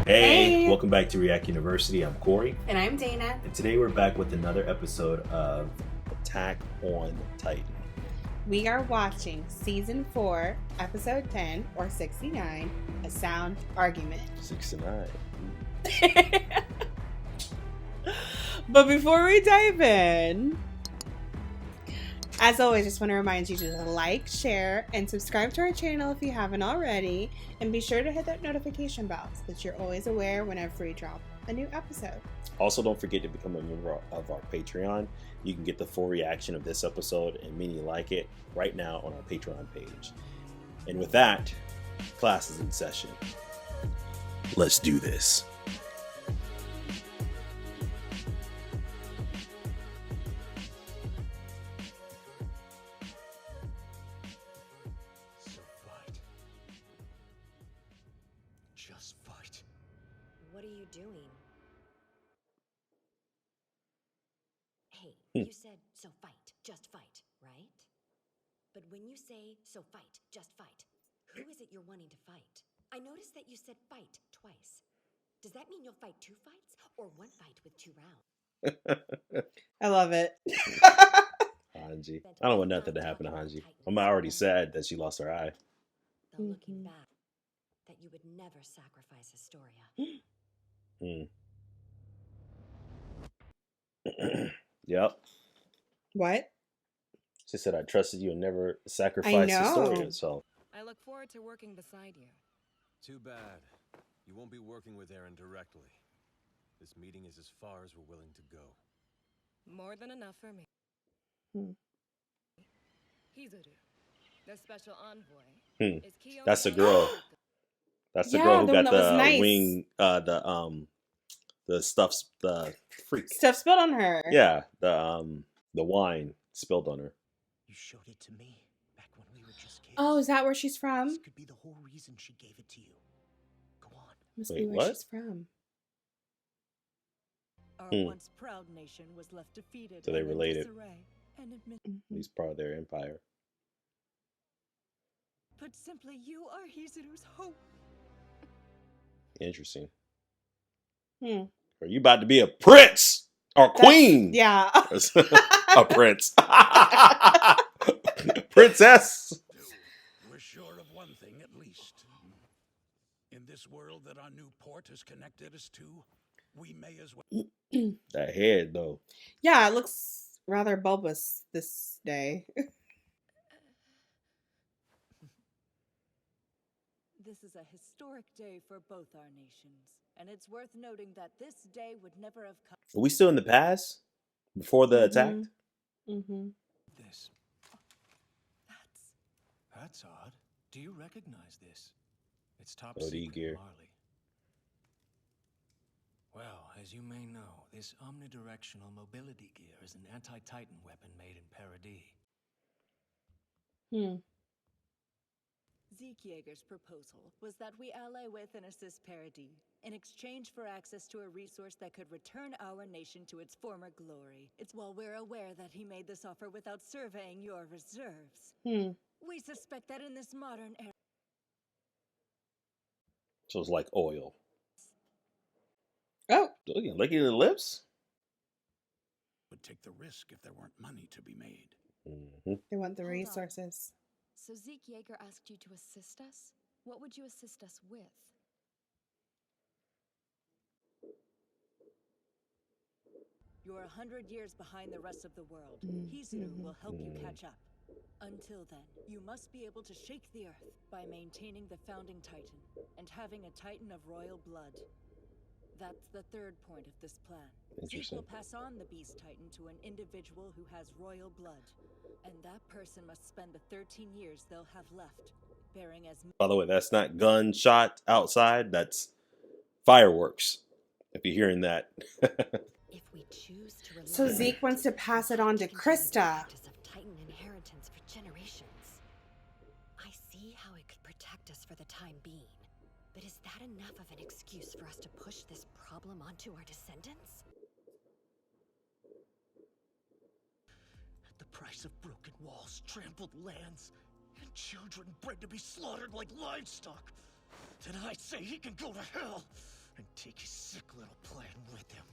Hey, Hey. welcome back to React University. I'm Corey, And I'm Dana. and today we're back with another episode of Attack on Titan. We are watching Season 4, Episode 10, or 69, A Sound Argument. 69. But before we dive in, as always, just want to remind you to like, share, and subscribe to our channel if you haven't already. And be sure to hit that notification bell so that you're always aware whenever we drop a new episode. Also, don't forget to become a member of our Patreon. You can get the full reaction of this episode and many like it right now on our Patreon page. And with that, class is in session. Let's do this. So fight. Just fight. What are you doing? Hey, Hmm. you said, so fight, just fight, right? But when you say, so fight, just fight, who is it you're wanting to fight? I noticed that you said fight twice. Does that mean you'll fight 2 fights or 1 fight with 2 rounds? I love it. Hanji. I don't want nothing to happen to Hanji. I'm already sad that she lost her eye. Though looking Mhm. back, that you would never sacrifice Astoria. Yep. What? She said, I trusted you and never sacrificed know. Historia. So, I look forward to working beside you. Too bad. You won't be working with Eren directly. This meeting is as far as we're willing to go. More than enough for me. Hmm. Hizuru, the special envoy, Hmm. is Kiyomi That's the Ono girl. Sato. that's the Yeah, girl who the one got that was the nice. wing, the stuffs, the freak. Stuff spilled on her. Yeah, the wine spilled on her. You showed it to me back when we were just kids. Oh, is that where she's from? This could be the whole reason she gave it to you. Go on. Must Wait, be where what? she's from. Our Hmm. once proud nation was left defeated So they and in related. disarray, and admit, He's part of their empire. but simply you are Hizuru's hope. Interesting. Hmm. Are you about to be a prince or That's- queen? Yeah. A prince. Princess. We're sure of one thing at least. In this world that our new port has connected us to, we may as well. That head though. Yeah, it looks rather bulbous this day. This is a historic day for both our nations, and it's worth noting that this day would never have come. Are we still in the past? Before the attack? Mm-hmm. This. That's That's odd. Do you recognize this? It's top OD secret, gear. Marley. Well, as you may know, this omnidirectional mobility gear is an anti-Titan weapon made in Paradis. Hmm. Zeke Yeager's proposal was that we ally with and assist Paradis in exchange for access to a resource that could return our nation to its former glory. It's while we're aware that he made this offer without surveying your reserves. Hmm. We suspect that in this modern era, So it's like oil. Oh, Look at the lips. Would take the risk if there weren't money to be made. Hmm. they want the Hold on. resources. So Zeke Yeager asked you to assist us? What would you assist us with? you're 100 years behind the rest of the world. Mm, Hizuru mhm. will help you catch up. Until then, you must be able to shake the earth by maintaining the founding Titan and having a Titan of royal blood. That's the third point of this plan. Zeke Interesting. will pass on the Beast Titan to an individual who has royal blood, and that person must spend the 13 years they'll have left, bearing as By the way, that's not gunshot outside. That's fireworks. If you're hearing that. If we choose to rely So on Zeke wants to pass it on to continue the Krista. practice of Titan inheritance for generations. I see how it could protect us for the time being. But is that enough of an excuse for us to push this problem onto our descendants? At the price of broken walls, trampled lands, and children bred to be slaughtered like livestock, then I say he can go to hell. and take his sick little plan with him.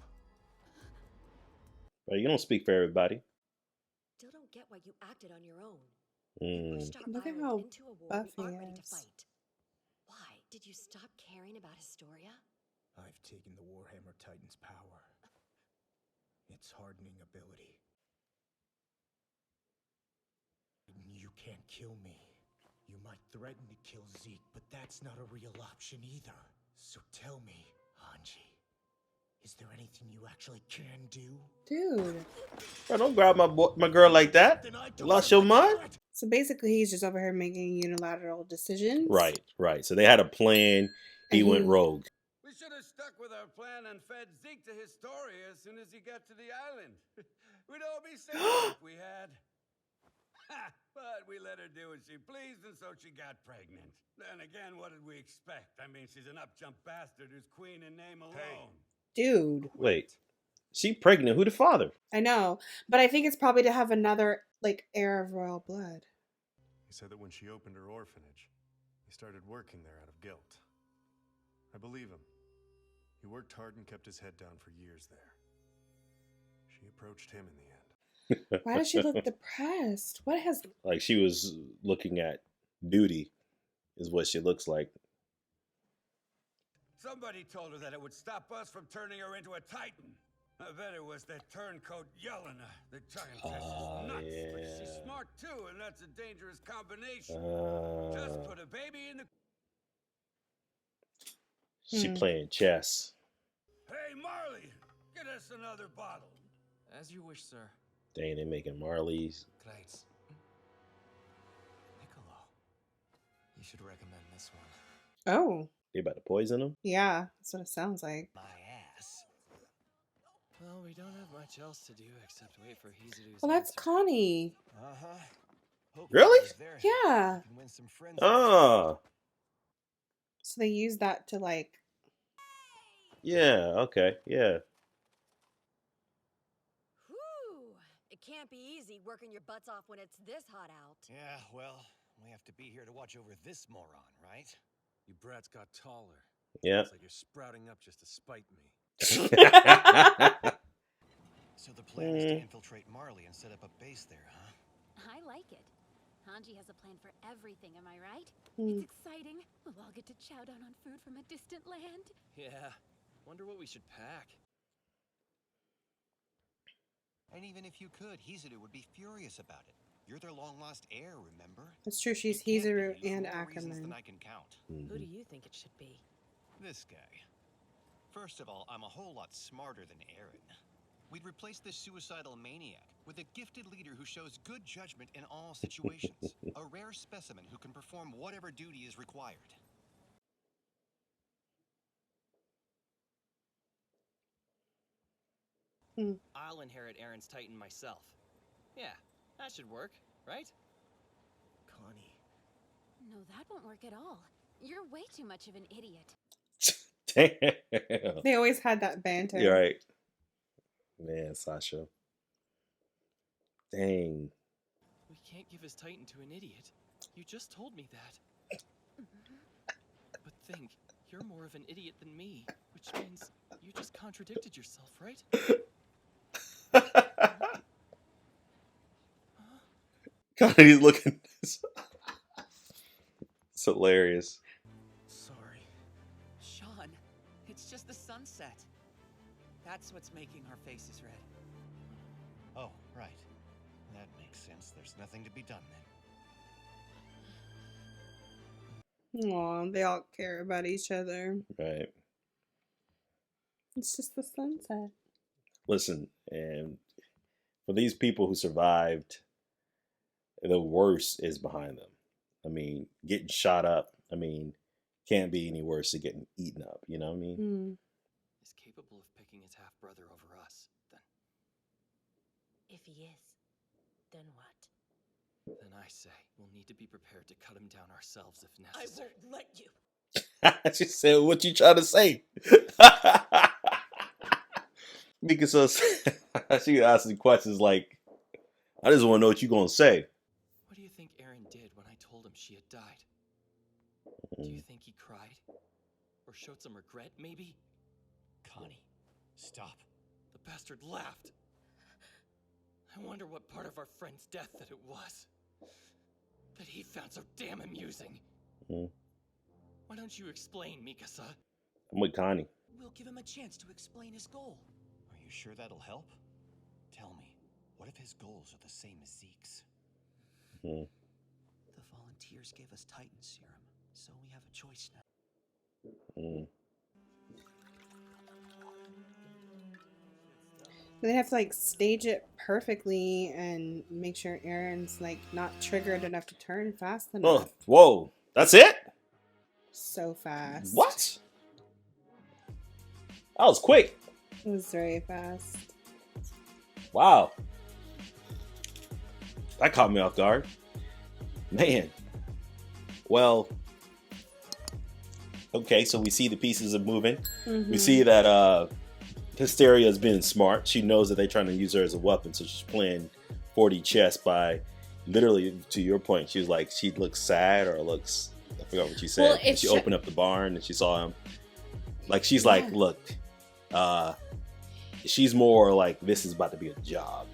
Well, you don't speak for everybody. Still don't get why you acted on your own. Mm. Pushed our Look at island how into a war buff we he aren't ready to is. fight. Why? Did you stop caring about Historia? I've taken the Warhammer Titan's power. Its hardening ability. You can't kill me. You might threaten to kill Zeke, but that's not a real option either. So tell me, Hanji, is there anything you actually can do? Dude. Bro, don't grab my girl like that. Then I You don't lost your let mind? do it. So basically, he's just over here making unilateral decisions. Right, right. So they had a plan. He And went he- rogue. We should have stuck with our plan and fed Zeke to Historia as soon as he got to the island. We'd all be safe if we had. Ha! But we let her do what she pleased, and so she got pregnant. Then again, what did we expect? I mean, she's an up-jump bastard who's queen in name alone. Dude. Wait, she pregnant? Who the father? I know. But I think it's probably to have another, like, heir of royal blood. He said that when she opened her orphanage, he started working there out of guilt. I believe him. He worked hard and kept his head down for years there. She approached him in the end. Why does she look depressed? What has... Like she was looking at duty, is what she looks like. Somebody told her that it would stop us from turning her into a Titan. I bet it was that turncoat Yelena. The giantess is nuts, but she's yeah. smart too, and that's a dangerous combination. Just put a baby in the... She playing chess. Hey, Marley, get us another bottle. As you wish, sir. Dang, they making Marley's. Great. Niccolo, you should recommend this one. Oh. They about to poison him? Yeah, that's what it sounds like. My ass. Well, we don't have much else to do except wait for Hizuru's Well, that's answer. Connie. Really? Yeah. Oh. So they use that to, like... Yeah, okay, yeah. Whew! It can't be easy working your butts off when it's this hot out. Yeah, well, we have to be here to watch over this moron, right? You brats got taller. Yeah. It's like you're sprouting up just to spite me. So the plan is to infiltrate Marley and set up a base there, huh? I like it. Hanji has a plan for everything, am I right? Hmm. It's exciting. We'll all get to chow down on food from a distant land. Yeah. Wonder what we should pack. And even if you could, Hizuru would be furious about it. You're their long-lost heir, remember? That's true, she's It can't be Hizuru you for and more reasons Ackerman. than I can count. Who do you think it should be? This guy. First of all, I'm a whole lot smarter than Aaron. We'd replace this suicidal maniac with a gifted leader who shows good judgment in all situations. A rare specimen who can perform whatever duty is required. I'll inherit Aaron's Titan myself. Yeah, that should work, right? Connie. No, that won't work at all. You're way too much of an idiot. Damn. They always had that banter. You're right. Man, Sasha. Dang. We can't give his Titan to an idiot. You just told me that. But think, you're more of an idiot than me, which means you just contradicted yourself, right? Connie's looking. It's hilarious. Sorry. Sean, it's just the sunset. That's what's making our faces red. Oh, right. That makes sense. There's nothing to be done then. Aw, they all care about each other. Right. It's just the sunset. Listen, and for these people who survived, the worst is behind them. I mean, getting shot up, I mean, can't be any worse than getting eaten up, you know what I mean? Is capable of picking his half-brother over us, then If he is, then what? I say we'll need to be prepared to cut him down ourselves if necessary. I won't let you. She said, what you trying to say? Because she asking questions like, I just want to know what you going to say. What do you think Aaron did when I told him she had died? Do you think he cried? Or showed some regret, maybe? Connie, stop. The bastard laughed. I wonder what part of our friend's death that it was. That he found so damn amusing. Why don't you explain, Mikasa? I'm with Connie. We'll give him a chance to explain his goal. Are you sure that'll help? Tell me, what if his goals are the same as Zeke's? The volunteers gave us Titan serum, so we have a choice now. They have to like stage it perfectly and make sure Aaron's like not triggered enough to turn fast enough. Oh, whoa. That's it? So fast. What? That was quick. It was very fast. Wow. That caught me off guard. Man. Well, okay, so we see the pieces are moving. We see that Hysteria is being smart. She knows that they're trying to use her as a weapon, so she's playing 4D chess by literally, to your point, she was like, she looks sad or looks, I forgot what she said. Well, she opened up the barn and she saw him. Like, she's like, look, she's more like, this is about to be a job.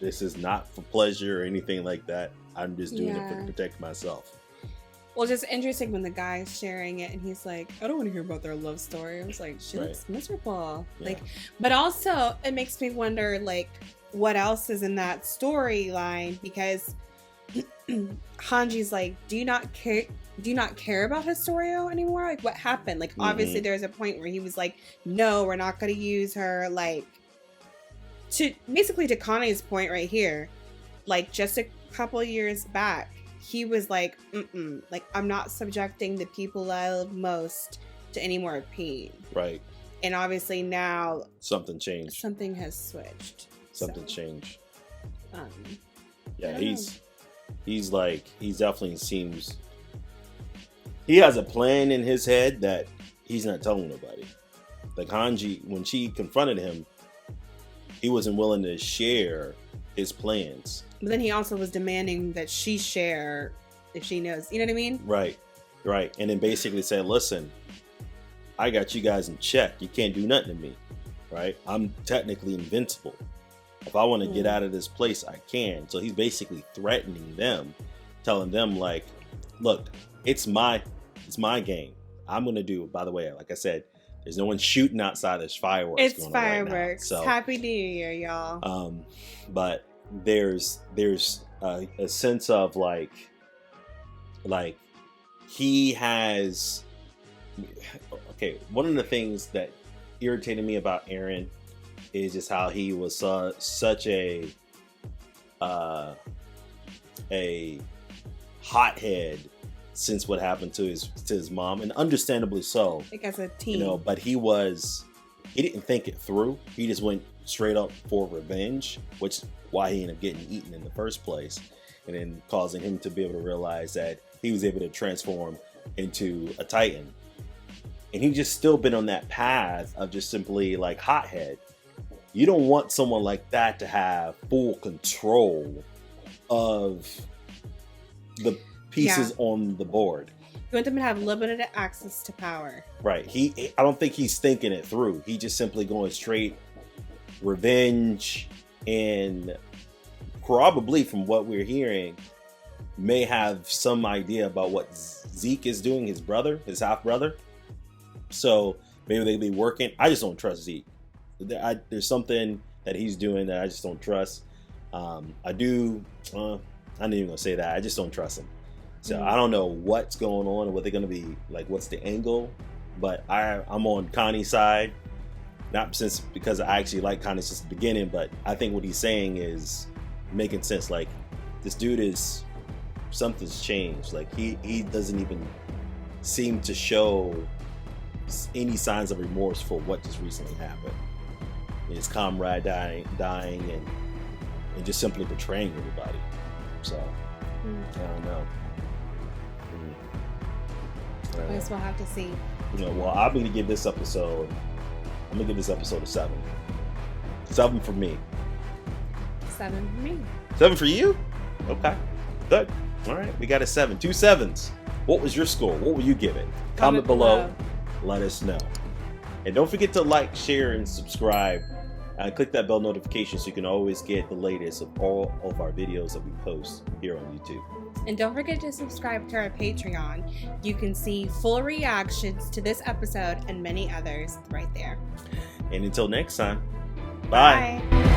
This is not for pleasure or anything like that. I'm just doing it to protect myself. Well, just interesting when the guy's sharing it and he's like, I don't want to hear about their love story. I was like, she looks miserable. Yeah. Like, but also it makes me wonder, like, what else is in that storyline? Because Hanji's like, do you not care about Historia anymore? Like, what happened? Like, obviously there's a point where he was like, no, we're not going to use her. Like, to Connie's point right here, like, just a couple years back, he was like, like, I'm not subjecting the people I love most to any more pain. Right. And obviously now something changed. Something has switched. Something changed. Yeah, he's like, he definitely seems, he has a plan in his head that he's not telling nobody. Like Hanji, when she confronted him, he wasn't willing to share his plans. But then he also was demanding that she share if she knows. You know what I mean? Right. And then basically said, listen, I got you guys in check. You can't do nothing to me. Right? I'm technically invincible. If I want to get out of this place, I can. So he's basically threatening them, telling them like, look, it's my game. I'm going to do it. By the way, like I said, there's no one shooting outside. There's fireworks. It's going fireworks. On right now. So, Happy New Year, y'all. But there's a sense of like he has. Okay, one of the things that irritated me about Eren is just how he was such a hothead since what happened to his mom, and understandably so. Like as a teen, you know, but he didn't think it through. He just went straight up for revenge, which is why he ended up getting eaten in the first place, and then causing him to be able to realize that he was able to transform into a Titan. And he just still been on that path of just simply like hothead. You don't want someone like that to have full control of the pieces on the board. You want them to have limited access to power. Right. I don't think he's thinking it through. He just simply going straight revenge, and probably from what we're hearing, may have some idea about what Zeke is doing, his brother, his half brother. So maybe they'll be working. I just don't trust Zeke. There's something that he's doing that I just don't trust. I'm not even gonna say that. I just don't trust him. So I don't know what's going on and what they're gonna be like. What's the angle? But I'm on Connie's side, not because I actually like Connie since the beginning. But I think what he's saying is making sense. Like, this dude something's changed. Like he doesn't even seem to show any signs of remorse for what just recently happened. His comrade dying and just simply betraying everybody. So I don't know. I guess we'll have to see. You know, well, I'm gonna give this episode a 7. 7 for me. 7 for me. 7 for you? Okay, good. All right, we got a 7. 2 7s. What was your score? What will you give it? Comment below. Let us know. And don't forget to like, share, and subscribe. Click that bell notification so you can always get the latest of all of our videos that we post here on YouTube. And don't forget to subscribe to our Patreon. You can see full reactions to this episode and many others right there. And until next time, bye.